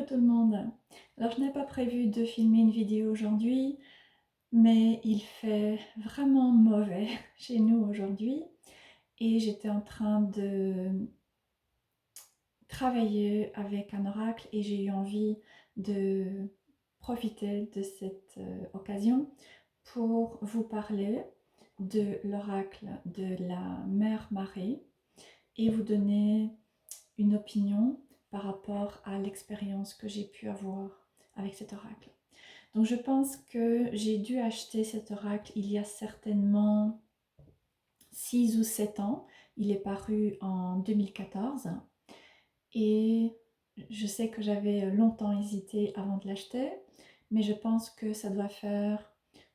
tout le monde. Alors je n'ai pas prévu de filmer une vidéo aujourd'hui, mais il fait vraiment mauvais chez nous aujourd'hui et j'étais en train de travailler avec un oracle et j'ai eu envie de profiter de cette occasion pour vous parler de l'oracle de la Mère Marie et vous donner une opinion par rapport à l'expérience que j'ai pu avoir avec cet oracle. Donc je pense que j'ai dû acheter cet oracle il y a certainement 6 ou 7 ans. Il est paru en 2014 et je sais que j'avais longtemps hésité avant de l'acheter, mais je pense que ça doit faire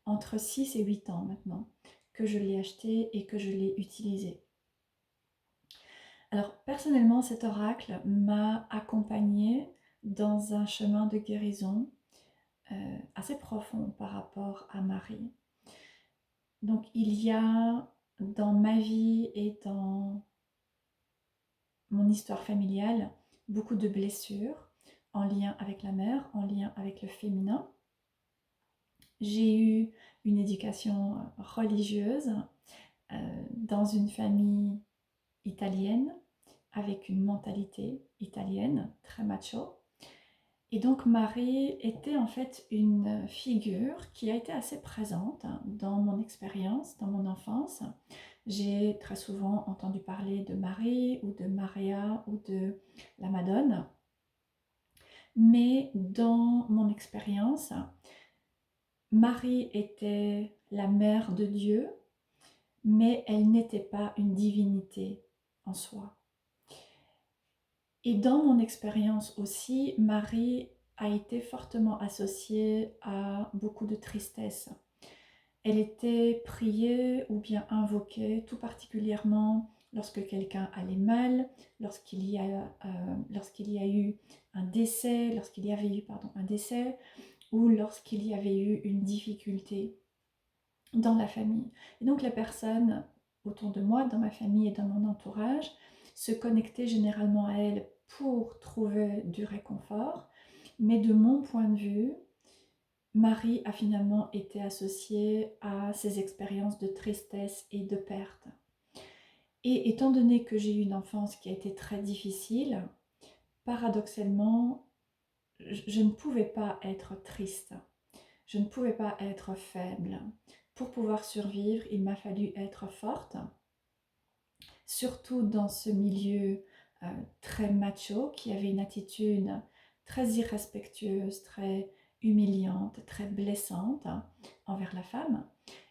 entre 6 et 8 ans maintenant que je l'ai acheté et que je l'ai utilisé. Alors personnellement, cet oracle m'a accompagnée dans un chemin de guérison assez profond par rapport à Marie. Donc il y a dans ma vie et dans mon histoire familiale beaucoup de blessures en lien avec la mère, en lien avec le féminin. J'ai eu une éducation religieuse dans une famille italienne avec une mentalité italienne très macho. Et donc Marie était en fait une figure qui a été assez présente dans mon expérience, dans mon enfance. J'ai très souvent entendu parler de Marie ou de Maria ou de la Madone. Mais dans mon expérience, Marie était la mère de Dieu, mais elle n'était pas une divinité en soi. Et dans mon expérience aussi, Marie a été fortement associée à beaucoup de tristesse. Elle était priée ou bien invoquée, tout particulièrement lorsque quelqu'un allait mal, lorsqu'il y a eu un décès, lorsqu'il y avait eu un décès, ou lorsqu'il y avait eu une difficulté dans la famille. Et donc les personnes autour de moi, dans ma famille et dans mon entourage, se connectaient généralement à elle pour trouver du réconfort. Mais de mon point de vue, Marie a finalement été associée à ces expériences de tristesse et de perte. Et étant donné que j'ai eu une enfance qui a été très difficile, paradoxalement, je ne pouvais pas être triste. Je ne pouvais pas être faible. Pour pouvoir survivre, il m'a fallu être forte, surtout dans ce milieu très macho, qui avait une attitude très irrespectueuse, très humiliante, très blessante envers la femme.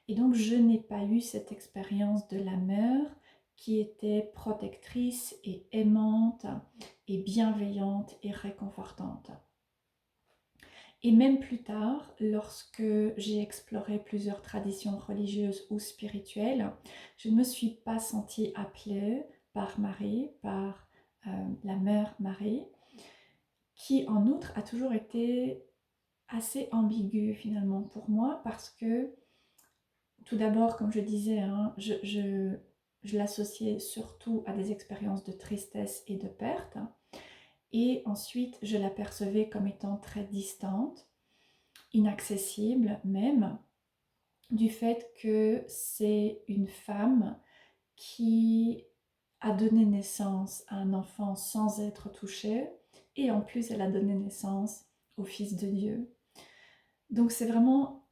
Et donc je n'ai pas eu cette expérience de la mère qui était protectrice et aimante et bienveillante et réconfortante. Et même plus tard, lorsque j'ai exploré plusieurs traditions religieuses ou spirituelles, je ne me suis pas sentie appelée par Marie, par la mère Marie, qui en outre a toujours été assez ambiguë finalement pour moi parce que tout d'abord, comme je disais, je l'associais surtout à des expériences de tristesse et de perte. Et ensuite, je l'apercevais comme étant très distante, inaccessible même, du fait que c'est une femme qui a donné naissance à un enfant sans être touchée, et en plus elle a donné naissance au Fils de Dieu. Donc c'est vraiment,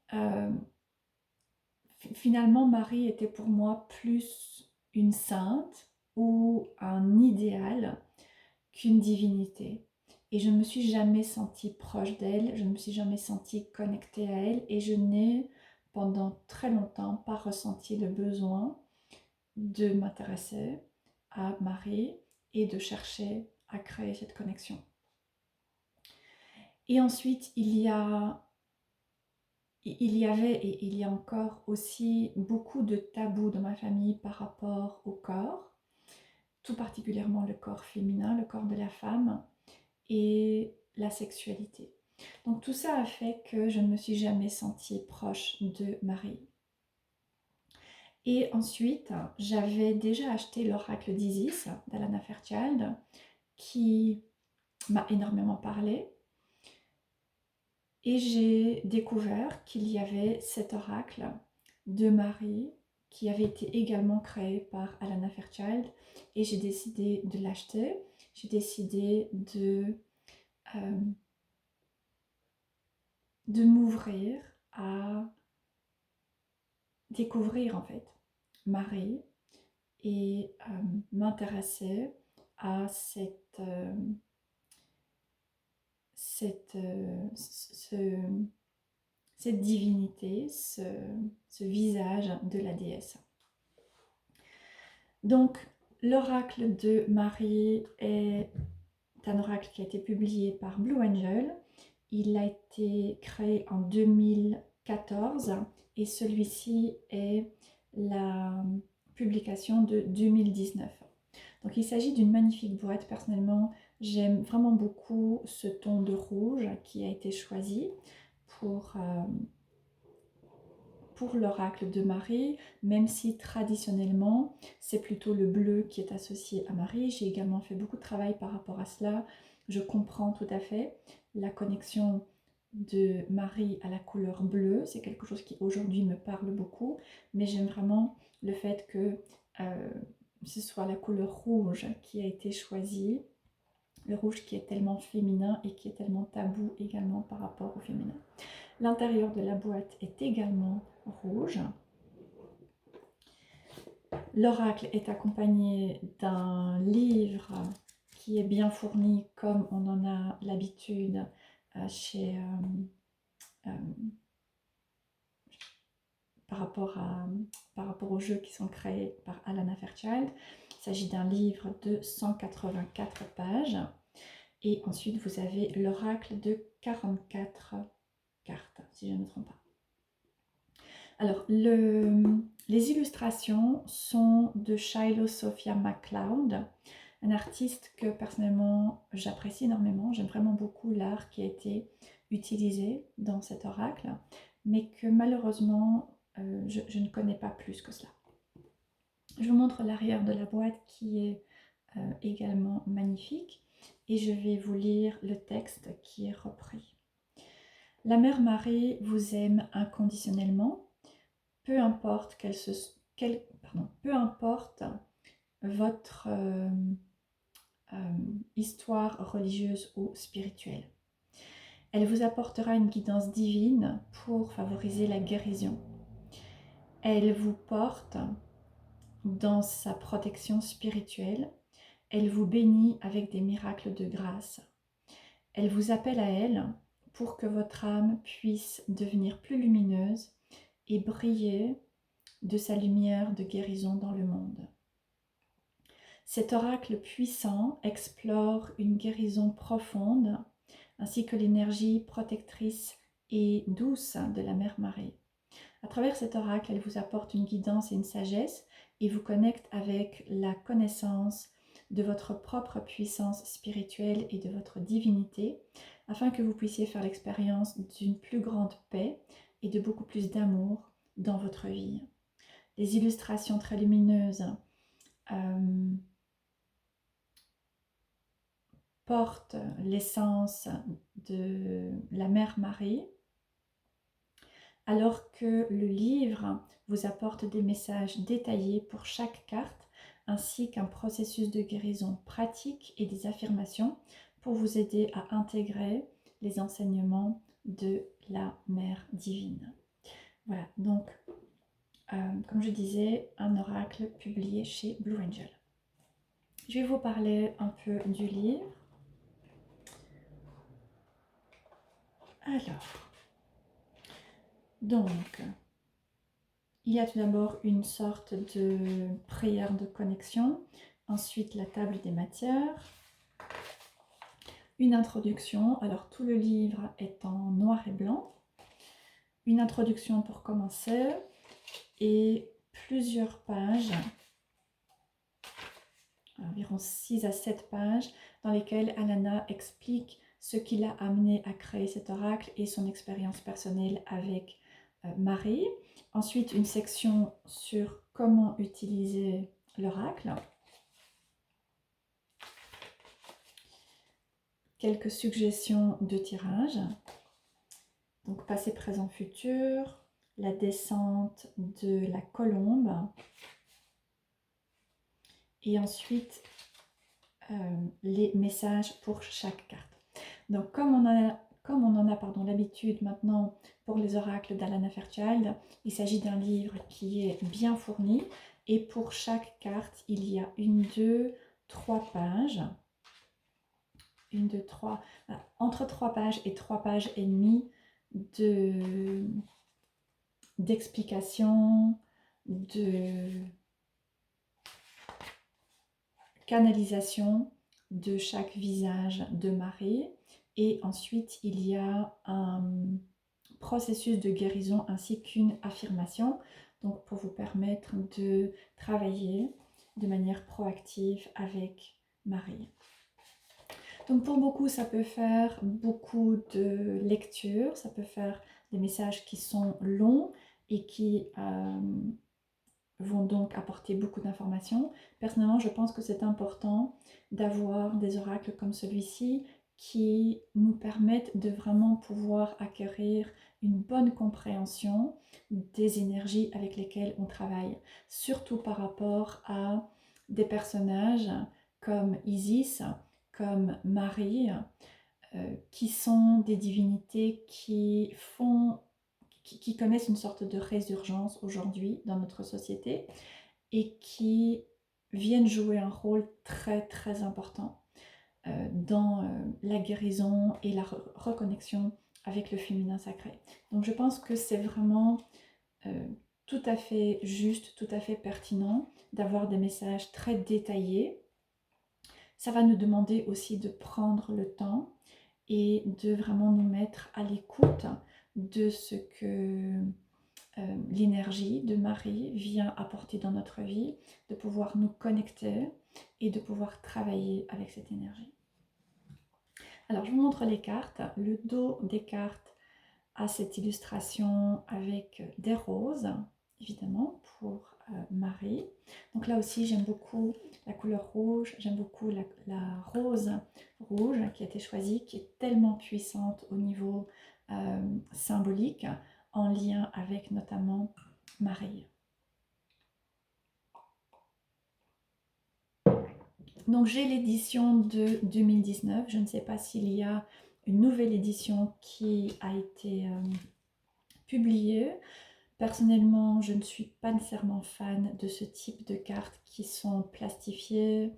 finalement Marie était pour moi plus une sainte ou un idéal qu'une divinité. Et je ne me suis jamais sentie proche d'elle, je ne me suis jamais sentie connectée à elle et je n'ai pendant très longtemps pas ressenti le besoin de m'intéresser à Marie et de chercher à créer cette connexion. Et ensuite, il y avait et il y a encore aussi beaucoup de tabous dans ma famille par rapport au corps, tout particulièrement le corps féminin, le corps de la femme et la sexualité. Donc tout ça a fait que je ne me suis jamais sentie proche de Marie. Et ensuite, j'avais déjà acheté l'oracle d'Isis d'Alana Fairchild qui m'a énormément parlé. Et j'ai découvert qu'il y avait cet oracle de Marie qui avait été également créé par Alana Fairchild et j'ai décidé de l'acheter. J'ai décidé euh, de m'ouvrir à découvrir en fait Marie et m'intéresser à cette divinité, ce visage de la déesse. Donc, l'oracle de Marie est un oracle qui a été publié par Blue Angel. Il a été créé en 2014 et celui-ci est la publication de 2019. Donc il s'agit d'une magnifique boîte. Personnellement, j'aime vraiment beaucoup ce ton de rouge qui a été choisi pour, pour l'oracle de Marie, même si traditionnellement c'est plutôt le bleu qui est associé à Marie. J'ai également fait beaucoup de travail par rapport à cela. Je comprends tout à fait la connexion de Marie à la couleur bleue. C'est quelque chose qui aujourd'hui me parle beaucoup, mais j'aime vraiment le fait que ce soit la couleur rouge qui a été choisie. Le rouge qui est tellement féminin et qui est tellement tabou également par rapport au féminin. L'intérieur de la boîte est également rouge. L'oracle est accompagné d'un livre qui est bien fourni comme on en a l'habitude chez par rapport aux jeux qui sont créés par Alana Fairchild. Il s'agit d'un livre de 184 pages. Et ensuite, vous avez l'oracle de 44 cartes, si je ne me trompe pas. Alors, les illustrations sont de Shiloh Sophia McLeod, un artiste que personnellement j'apprécie énormément. J'aime vraiment beaucoup l'art qui a été utilisé dans cet oracle, mais que malheureusement je ne connais pas plus que cela. Je vous montre l'arrière de la boîte qui est également magnifique et je vais vous lire le texte qui est repris. La Mère Marie vous aime inconditionnellement. Peu importe, peu importe votre histoire religieuse ou spirituelle. Elle vous apportera une guidance divine pour favoriser la guérison. Elle vous porte dans sa protection spirituelle. Elle vous bénit avec des miracles de grâce. Elle vous appelle à elle pour que votre âme puisse devenir plus lumineuse et briller de sa lumière de guérison dans le monde. Cet oracle puissant explore une guérison profonde ainsi que l'énergie protectrice et douce de la Mère Marie. À travers cet oracle, elle vous apporte une guidance et une sagesse et vous connecte avec la connaissance de votre propre puissance spirituelle et de votre divinité afin que vous puissiez faire l'expérience d'une plus grande paix et de beaucoup plus d'amour dans votre vie. Les illustrations très lumineuses portent l'essence de la Mère Marie, alors que le livre vous apporte des messages détaillés pour chaque carte, ainsi qu'un processus de guérison pratique et des affirmations pour vous aider à intégrer les enseignements de la Mère divine. Voilà, donc comme je disais, un oracle publié chez Blue Angel. Je vais vous parler un peu du livre. Alors, donc, il y a tout d'abord une sorte de prière de connexion, ensuite la table des matières, une introduction, alors tout le livre est en noir et blanc, une introduction pour commencer et plusieurs pages, environ 6 à 7 pages, dans lesquelles Alana explique ce qui l'a amené à créer cet oracle et son expérience personnelle avec Marie. Ensuite, une section sur comment utiliser l'oracle. Quelques suggestions de tirage. Donc passé, présent, futur, la descente de la colombe et ensuite les messages pour chaque carte. Donc comme on en a l'habitude maintenant pour les oracles d'Alana Fairchild, il s'agit d'un livre qui est bien fourni et pour chaque carte il y a 1, 2, 3 pages. 1, 2, 3, entre 3 pages et 3 pages et demie d'explications, de canalisation de chaque visage de Marie. Et ensuite, il y a un processus de guérison ainsi qu'une affirmation, donc pour vous permettre de travailler de manière proactive avec Marie. Donc pour beaucoup, ça peut faire beaucoup de lectures, ça peut faire des messages qui sont longs et qui vont donc apporter beaucoup d'informations. Personnellement, je pense que c'est important d'avoir des oracles comme celui-ci qui nous permettent de vraiment pouvoir acquérir une bonne compréhension des énergies avec lesquelles on travaille, surtout par rapport à des personnages comme Isis, comme Marie, qui sont des divinités qui connaissent une sorte de résurgence aujourd'hui dans notre société et qui viennent jouer un rôle très très important dans la guérison et la reconnexion avec le féminin sacré. Donc je pense que c'est vraiment tout à fait juste, tout à fait pertinent d'avoir des messages très détaillés. Ça va nous demander aussi de prendre le temps et de vraiment nous mettre à l'écoute de ce que l'énergie de Marie vient apporter dans notre vie, de pouvoir nous connecter et de pouvoir travailler avec cette énergie. Alors je vous montre les cartes. Le dos des cartes a cette illustration avec des roses, évidemment, pour Marie. Donc là aussi j'aime beaucoup la couleur rouge, j'aime beaucoup la rose rouge qui a été choisie, qui est tellement puissante au niveau symbolique, en lien avec notamment Marie. Donc j'ai l'édition de 2019, je ne sais pas s'il y a une nouvelle édition qui a été publiée. Personnellement, je ne suis pas nécessairement fan de ce type de cartes qui sont plastifiées.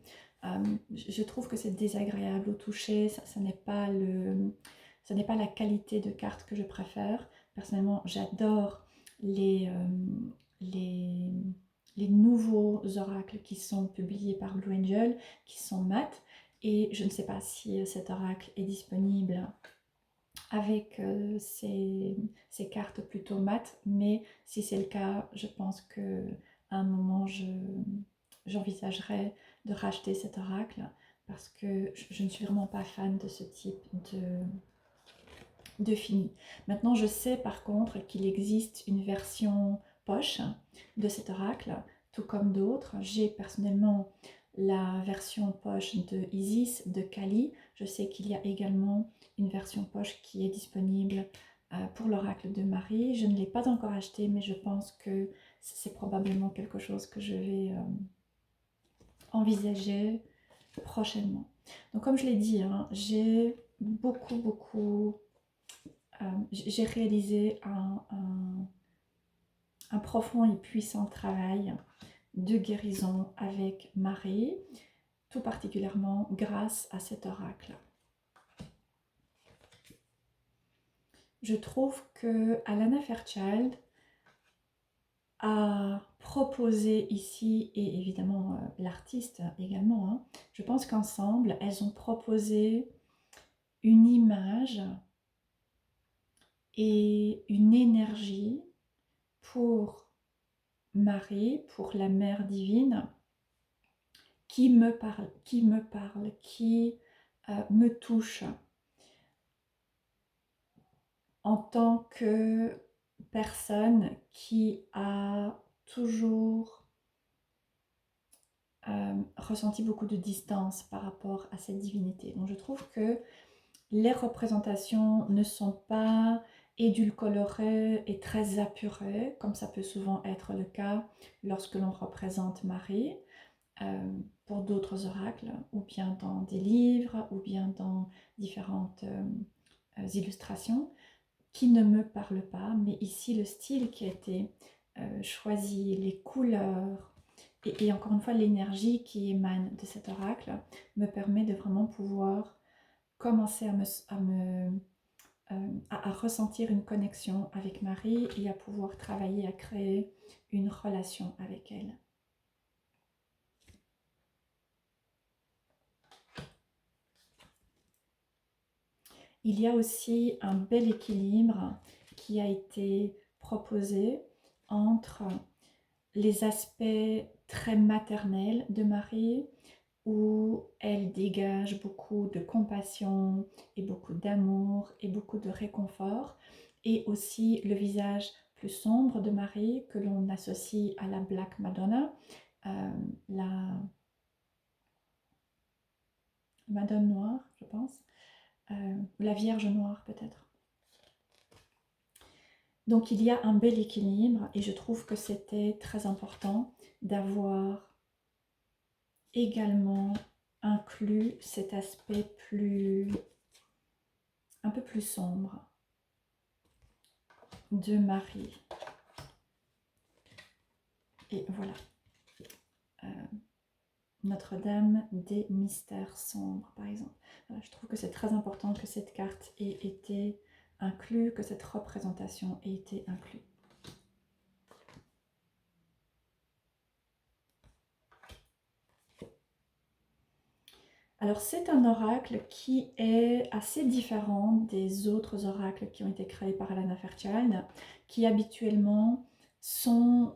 Je trouve que c'est désagréable au toucher, ça n'est pas la qualité de carte que je préfère. Personnellement, j'adore les nouveaux oracles qui sont publiés par Blue Angel, qui sont mat. Et je ne sais pas si cet oracle est disponible avec ces cartes plutôt mat, mais si c'est le cas, je pense qu'à un moment, j'envisagerais de racheter cet oracle parce que je ne suis vraiment pas fan de ce type de fini. Maintenant, je sais par contre qu'il existe une version poche de cet oracle, tout comme d'autres. J'ai personnellement la version poche de Isis, de Kali. Je sais qu'il y a également une version poche qui est disponible pour l'oracle de Marie. Je ne l'ai pas encore acheté, mais je pense que c'est probablement quelque chose que je vais envisager prochainement. Donc comme je l'ai dit, hein, j'ai j'ai réalisé un profond et puissant travail de guérison avec Marie, tout particulièrement grâce à cet oracle. Je trouve que Alana Fairchild a proposé ici, et évidemment l'artiste également, hein, je pense qu'ensemble, elles ont proposé une image et une énergie pour Marie, pour la Mère divine, qui me parle, qui me touche en tant que personne qui a toujours ressenti beaucoup de distance par rapport à cette divinité. Donc je trouve que les représentations ne sont pas édulcoré et très apuré, comme ça peut souvent être le cas lorsque l'on représente Marie pour d'autres oracles, ou bien dans des livres, ou bien dans différentes illustrations, qui ne me parlent pas, mais ici le style qui a été choisi, les couleurs, et encore une fois l'énergie qui émane de cet oracle me permet de vraiment pouvoir commencer à ressentir une connexion avec Marie et à pouvoir travailler à créer une relation avec elle. Il y a aussi un bel équilibre qui a été proposé entre les aspects très maternels de Marie, où elle dégage beaucoup de compassion et beaucoup d'amour et beaucoup de réconfort, et aussi le visage plus sombre de Marie que l'on associe à la Black Madonna, la Madone noire, je pense, la Vierge noire peut-être. Donc il y a un bel équilibre et je trouve que c'était très important d'avoir également inclus cet aspect un peu plus sombre de Marie. Et voilà, Notre-Dame des mystères sombres, par exemple. Voilà, je trouve que c'est très important que cette carte ait été inclue, que cette représentation ait été inclue. Alors c'est un oracle qui est assez différent des autres oracles qui ont été créés par Alana Fairchild, qui habituellement sont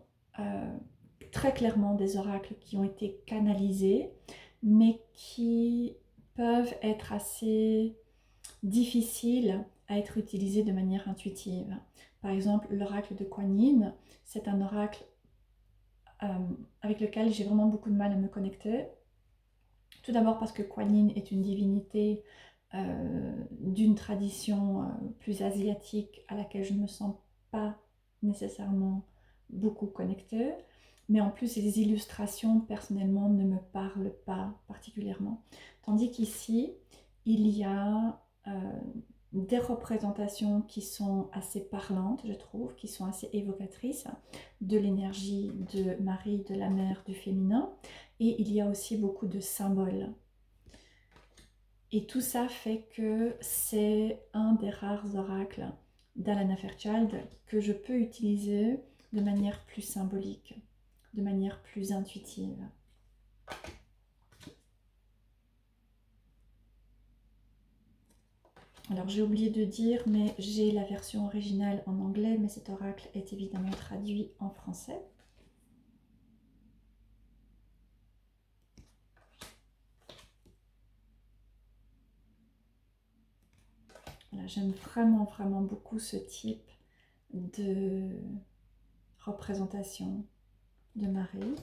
très clairement des oracles qui ont été canalisés, mais qui peuvent être assez difficiles à être utilisés de manière intuitive. Par exemple, l'oracle de Kuan Yin, c'est un oracle avec lequel j'ai vraiment beaucoup de mal à me connecter. Tout d'abord parce que Kuan Yin est une divinité d'une tradition plus asiatique à laquelle je ne me sens pas nécessairement beaucoup connectée. Mais en plus, les illustrations, personnellement, ne me parlent pas particulièrement. Tandis qu'ici, il y a des représentations qui sont assez parlantes, je trouve, qui sont assez évocatrices de l'énergie de Marie, de la mère, du féminin. Et il y a aussi beaucoup de symboles. Et tout ça fait que c'est un des rares oracles d'Alana Fairchild que je peux utiliser de manière plus symbolique, de manière plus intuitive. Alors j'ai oublié de dire, mais j'ai la version originale en anglais, mais cet oracle est évidemment traduit en français. Voilà, j'aime vraiment, vraiment beaucoup ce type de représentation de Marie.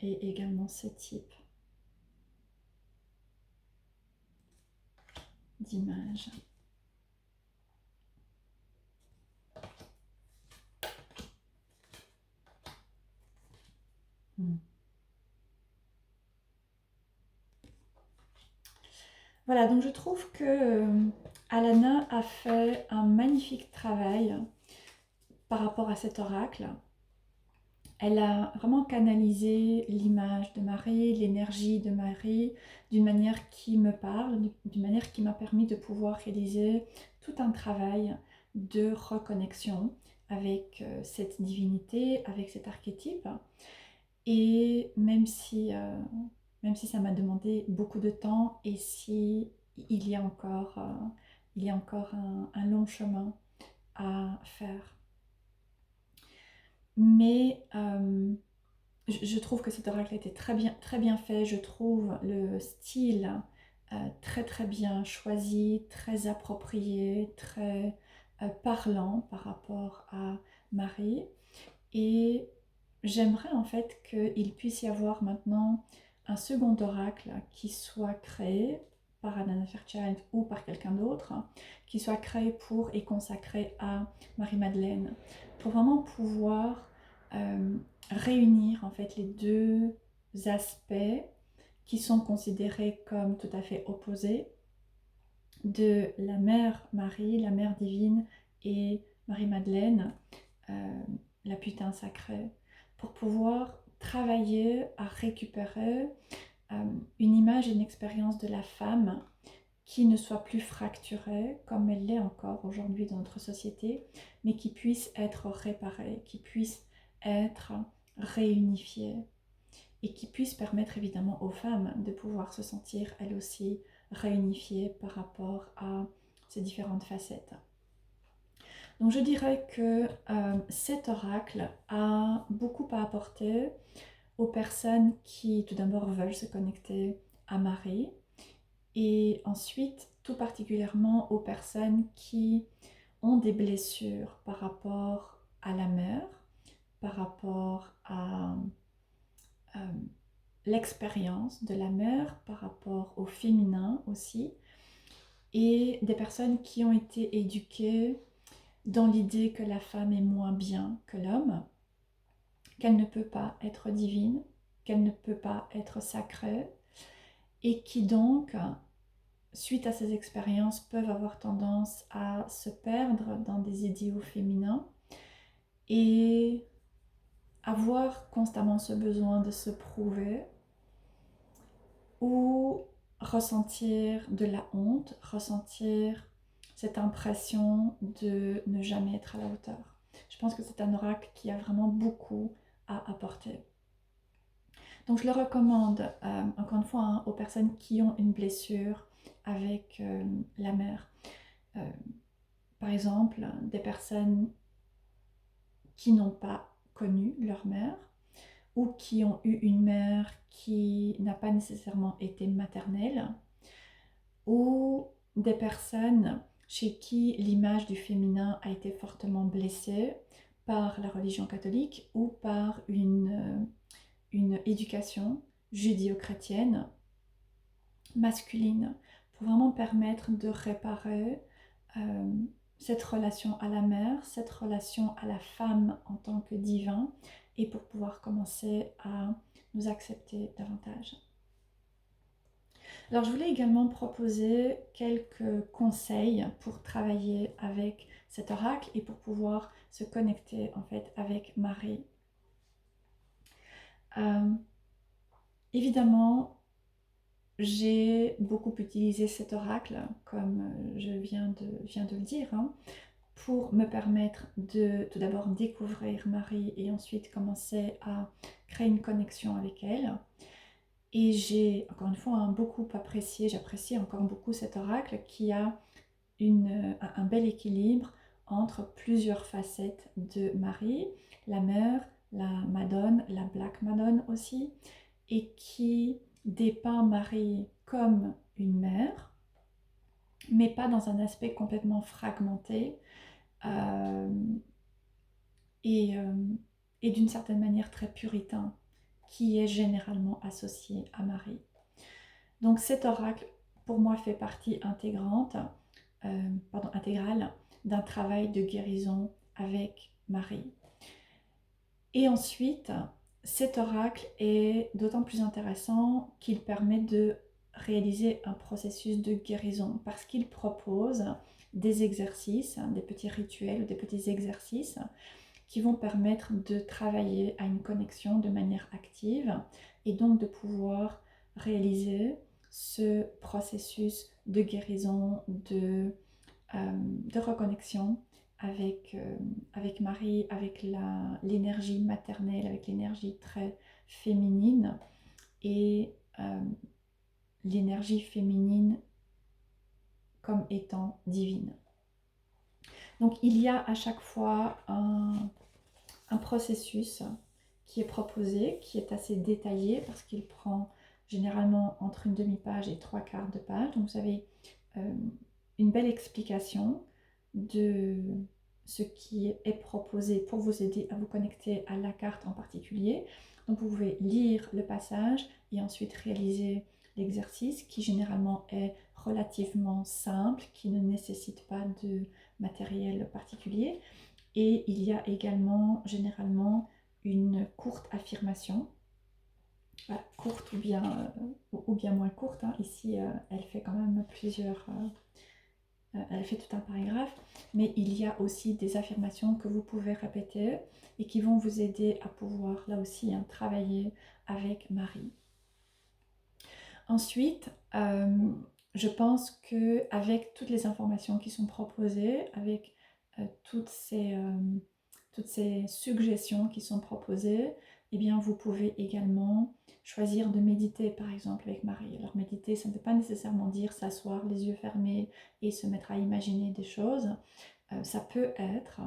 Et également ce type d'image. Voilà, donc je trouve que Alana a fait un magnifique travail par rapport à cet oracle. Elle a vraiment canalisé l'image de Marie, l'énergie de Marie, d'une manière qui me parle, d'une manière qui m'a permis de pouvoir réaliser tout un travail de reconnexion avec cette divinité, avec cet archétype. Et même si ça m'a demandé beaucoup de temps et si il y a encore un long chemin à faire. Mais je trouve que cet oracle a été très bien fait. Je trouve le style très très bien choisi, très approprié, très parlant par rapport à Marie. Et j'aimerais en fait qu'il puisse y avoir maintenant un second oracle qui soit créé par Adana Fairchild ou par quelqu'un d'autre, qui soit créé pour et consacré à Marie-Madeleine, pour vraiment pouvoir réunir en fait les deux aspects qui sont considérés comme tout à fait opposés de la Mère Marie, la Mère divine, et Marie-Madeleine, la putain sacrée, pour pouvoir travailler à récupérer une image et une expérience de la femme qui ne soit plus fracturée comme elle l'est encore aujourd'hui dans notre société, mais qui puisse être réparée, qui puisse être réunifiée et qui puisse permettre évidemment aux femmes de pouvoir se sentir elles aussi réunifiées par rapport à ces différentes facettes. Donc je dirais que cet oracle a beaucoup à apporter aux personnes qui tout d'abord veulent se connecter à Marie et ensuite tout particulièrement aux personnes qui ont des blessures par rapport à la mère, par rapport à l'expérience de la mère, par rapport au féminin aussi, et des personnes qui ont été éduquées dans l'idée que la femme est moins bien que l'homme, qu'elle ne peut pas être divine, qu'elle ne peut pas être sacrée, et qui donc, suite à ces expériences, peuvent avoir tendance à se perdre dans des idéaux féminins et avoir constamment ce besoin de se prouver ou ressentir de la honte, ressentir cette impression de ne jamais être à la hauteur. Je pense que c'est un oracle qui a vraiment beaucoup à apporter. Donc je le recommande, encore une fois, hein, aux personnes qui ont une blessure avec la mère. Par exemple, des personnes qui n'ont pas connu leur mère ou qui ont eu une mère qui n'a pas nécessairement été maternelle, ou des personnes chez qui l'image du féminin a été fortement blessée par la religion catholique ou par une éducation judéo-chrétienne masculine, pour vraiment permettre de réparer cette relation à la mère, cette relation à la femme en tant que divin, et pour pouvoir commencer à nous accepter davantage. Alors je voulais également proposer quelques conseils pour travailler avec cet oracle et pour pouvoir se connecter en fait avec Marie. Évidemment, j'ai beaucoup utilisé cet oracle, comme je viens de le dire, hein, pour me permettre de tout d'abord découvrir Marie et ensuite commencer à créer une connexion avec elle. Et j'ai encore une fois beaucoup apprécié, j'apprécie encore beaucoup cet oracle qui a un bel équilibre entre plusieurs facettes de Marie, la mère, la Madone, la Black Madone aussi, et qui dépeint Marie comme une mère, mais pas dans un aspect complètement fragmenté euh, et, euh, et d'une certaine manière très puritain, qui est généralement associé à Marie. Donc cet oracle, pour moi, fait partie intégrale d'un travail de guérison avec Marie. Et ensuite, cet oracle est d'autant plus intéressant qu'il permet de réaliser un processus de guérison parce qu'il propose des exercices, des petits rituels ou des petits exercices qui vont permettre de travailler à une connexion de manière active et donc de pouvoir réaliser ce processus de guérison, de reconnexion avec Marie, avec l'énergie maternelle, avec l'énergie très féminine et l'énergie féminine comme étant divine. Donc il y a à chaque fois un processus qui est proposé, qui est assez détaillé parce qu'il prend généralement entre une demi-page et 3/4 de page. Donc vous avez une belle explication de ce qui est proposé pour vous aider à vous connecter à la carte en particulier. Donc vous pouvez lire le passage et ensuite réaliser l'exercice qui généralement est relativement simple, qui ne nécessite pas de matériel particulier. Et il y a également généralement une courte affirmation, courte ou bien moins courte, hein. Ici, elle fait quand même elle fait tout un paragraphe, mais il y a aussi des affirmations que vous pouvez répéter et qui vont vous aider à pouvoir, là aussi, hein, travailler avec Marie. Ensuite, je pense qu'avec toutes les informations qui sont proposées, avec toutes ces suggestions qui sont proposées, eh bien, vous pouvez également choisir de méditer, par exemple, avec Marie. Alors, méditer, ça ne veut pas nécessairement dire s'asseoir les yeux fermés et se mettre à imaginer des choses. Ça peut être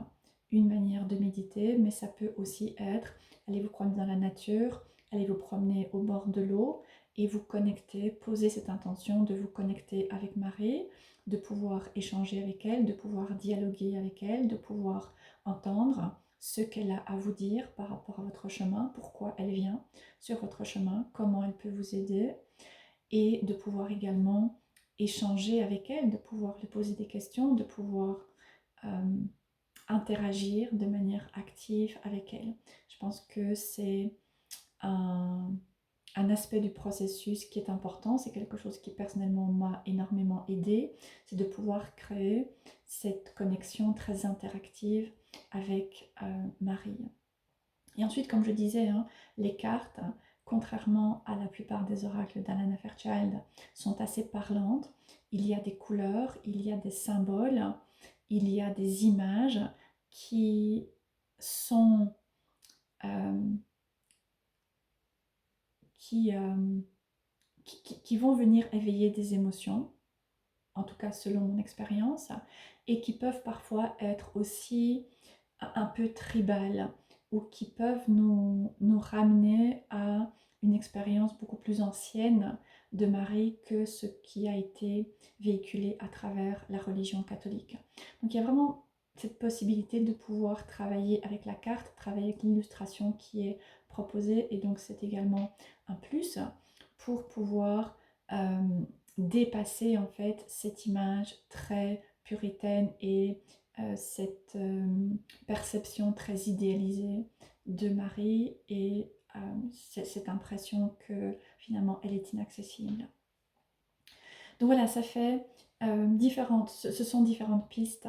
une manière de méditer, mais ça peut aussi être aller vous promener dans la nature, aller vous promener au bord de l'eau et vous connecter, poser cette intention de vous connecter avec Marie, de pouvoir échanger avec elle, de pouvoir dialoguer avec elle, de pouvoir entendre ce qu'elle a à vous dire par rapport à votre chemin, pourquoi elle vient sur votre chemin, comment elle peut vous aider, et de pouvoir également échanger avec elle, de pouvoir lui poser des questions, de pouvoir interagir de manière active avec elle. Je pense que c'est un aspect du processus qui est important, c'est quelque chose qui personnellement m'a énormément aidé, c'est de pouvoir créer cette connexion très interactive avec Marie. Et ensuite, comme je disais, hein, les cartes, contrairement à la plupart des oracles d'Alana Fairchild, sont assez parlantes. Il y a des couleurs, il y a des symboles, il y a des images qui sont euh, qui, euh, qui vont venir éveiller des émotions, en tout cas selon mon expérience, et qui peuvent parfois être aussi un peu tribales ou qui peuvent nous ramener à une expérience beaucoup plus ancienne de Marie que ce qui a été véhiculé à travers la religion catholique. Donc il y a vraiment cette possibilité de pouvoir travailler avec la carte, travailler avec l'illustration qui est proposée, et donc c'est également un plus pour pouvoir dépasser en fait cette image très puritaine et cette perception très idéalisée de Marie et cette impression que finalement elle est inaccessible. Donc voilà, ça fait ce sont différentes pistes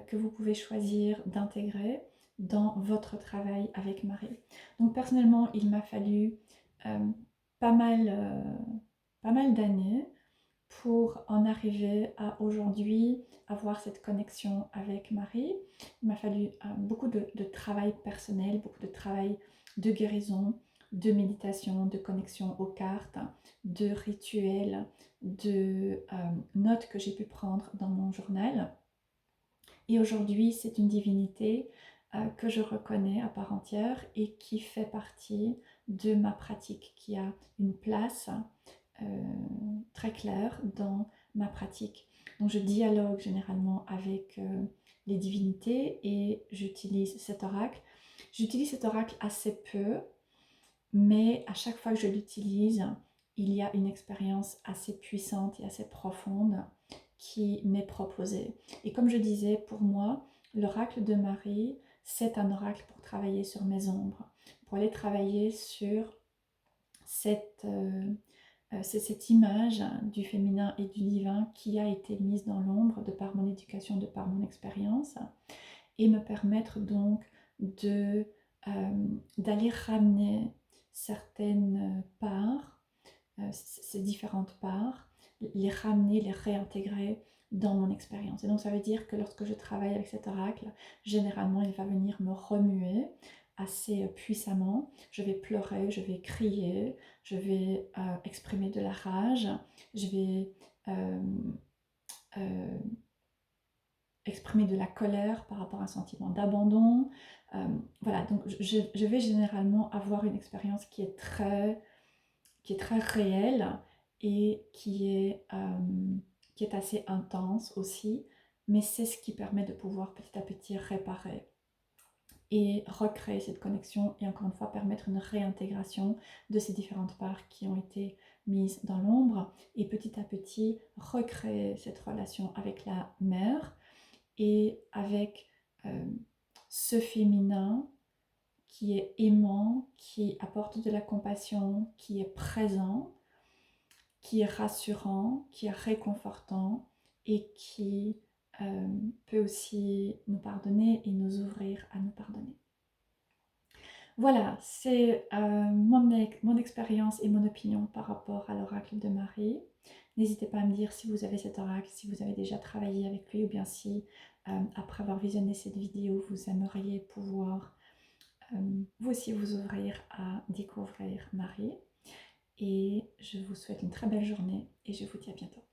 que vous pouvez choisir d'intégrer dans votre travail avec Marie. Donc personnellement, il m'a fallu euh, pas mal d'années pour en arriver à aujourd'hui avoir cette connexion avec Marie. Il m'a fallu beaucoup de travail personnel, beaucoup de travail de guérison, de méditation, de connexion aux cartes, de rituels, de notes que j'ai pu prendre dans mon journal. Et aujourd'hui, c'est une divinité que je reconnais à part entière et qui fait partie de ma pratique, qui a une place très clair dans ma pratique. Donc je dialogue généralement avec les divinités et j'utilise cet oracle. J'utilise cet oracle assez peu, mais à chaque fois que je l'utilise, il y a une expérience assez puissante et assez profonde qui m'est proposée. Et comme je disais, pour moi, l'oracle de Marie, c'est un oracle pour travailler sur mes ombres, pour aller travailler sur c'est cette image du féminin et du divin qui a été mise dans l'ombre de par mon éducation, de par mon expérience, et me permettre donc d'aller ramener certaines parts, ces différentes parts, les ramener, les réintégrer dans mon expérience. Et donc ça veut dire que lorsque je travaille avec cet oracle, généralement il va venir me remuer assez puissamment. Je vais pleurer, je vais crier, je vais exprimer de la rage, je vais euh, exprimer de la colère par rapport à un sentiment d'abandon. Voilà, donc je vais généralement avoir une expérience qui est très réelle et qui est assez intense aussi, mais c'est ce qui permet de pouvoir petit à petit réparer. et recréer cette connexion et encore une fois permettre une réintégration de ces différentes parts qui ont été mises dans l'ombre et petit à petit recréer cette relation avec la mère et avec ce féminin qui est aimant, qui apporte de la compassion, qui est présent, qui est rassurant, qui est réconfortant et qui peut aussi nous pardonner et nous ouvrir à nous pardonner. Voilà, c'est mon expérience et mon opinion par rapport à l'oracle de Marie. N'hésitez pas à me dire si vous avez cet oracle, si vous avez déjà travaillé avec lui ou bien si, après avoir visionné cette vidéo, vous aimeriez pouvoir vous aussi vous ouvrir à découvrir Marie. Et je vous souhaite une très belle journée et je vous dis à bientôt.